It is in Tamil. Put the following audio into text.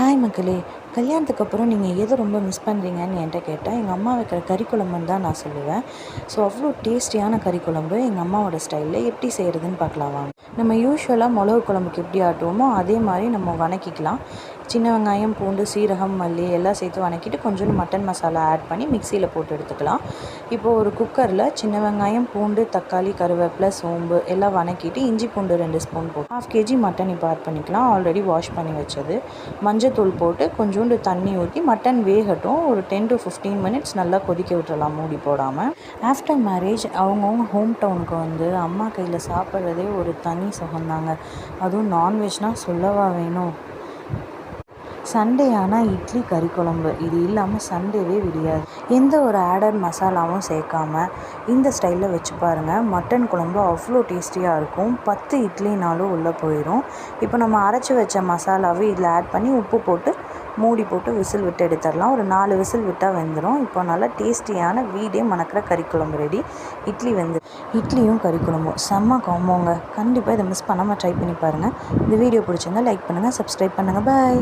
ஹாய் மக்களே! கல்யாணத்துக்கு அப்புறம் நீங்கள் எதை ரொம்ப மிஸ் பண்ணுறீங்கன்னு என்கிட்ட கேட்டால், எங்கள் அம்மா வைக்கிற கறி குழம்புன்னு தான் நான் சொல்லுவேன். ஸோ அவ்வளோ டேஸ்டியான கறி குழம்பு எங்கள் அம்மாவோட ஸ்டைலில் எப்படி செய்கிறதுன்னு பார்க்கலாம் வாங்க. நம்ம யூஷுவலாக மிளகு குழம்புக்கு எப்படி ஆட்டுவோமோ அதே மாதிரி நம்ம வதக்கிக்கலாம். சின்ன வெங்காயம், பூண்டு, சீரகம், மல்லி எல்லாம் சேர்த்து வதக்கிட்டு கொஞ்சோண்டு மட்டன் மசாலா ஆட் பண்ணி மிக்சியில் போட்டு எடுத்துக்கலாம். இப்போது ஒரு குக்கரில் சின்ன வெங்காயம், பூண்டு, தக்காளி, கருவேப்பிலை, சோம்பு எல்லாம் வதக்கிட்டு இஞ்சி பூண்டு 2 ஸ்பூன் போட்டு 1/2 kg மட்டன் இப்போ ஆட் பண்ணிக்கலாம். ஆல்ரெடி வாஷ் பண்ணி வச்சது. மஞ்சத்தூள் போட்டு கொஞ்சோண்டு தண்ணி ஊற்றி மட்டன் வேகட்டும். ஒரு 10 to 15 மினிட்ஸ் நல்லா கொதிக்க விட்டுறலாம் மூடி போடாமல். ஆஃப்டர் மேரேஜ் அவங்கவுங்க ஹோம் டவுனுக்கு வந்து அம்மா கையில் சாப்பிட்றதே ஒரு தனி சுகந்தாங்க. அதுவும் நான்வெஜ்னால் சொல்லவா வேணும். சண்டே ஆனால் இட்லி, கறி குழம்பு இது இல்லாமல் சண்டேவே விடியாது. எந்த ஒரு ஆடட் மசாலாவும் சேர்க்காம இந்த ஸ்டைலில் வச்சு பாருங்கள். மட்டன் குழம்பு அவ்வளோ டேஸ்டியாக இருக்கும். 10 இட்லினாலும் உள்ளே போயிடும். இப்போ நம்ம அரைச்சி வச்ச மசாலாவை இதில் ஆட் பண்ணி உப்பு போட்டு மூடி போட்டு விசில் விட்டு எடுத்துடலாம். ஒரு 4 விசில் விட்டால் வெந்துடும். இப்போ நல்லா டேஸ்டியான வீடே மணக்கிற கறி குழம்பு ரெடி. இட்லியும் கறி குழம்பும் செம்ம காம்போங்க. கண்டிப்பாக இதை மிஸ் பண்ணாமல் ட்ரை பண்ணி பாருங்கள். இந்த வீடியோ பிடிச்சிருந்தால் லைக் பண்ணுங்கள், சப்ஸ்கிரைப் பண்ணுங்கள். பாய்.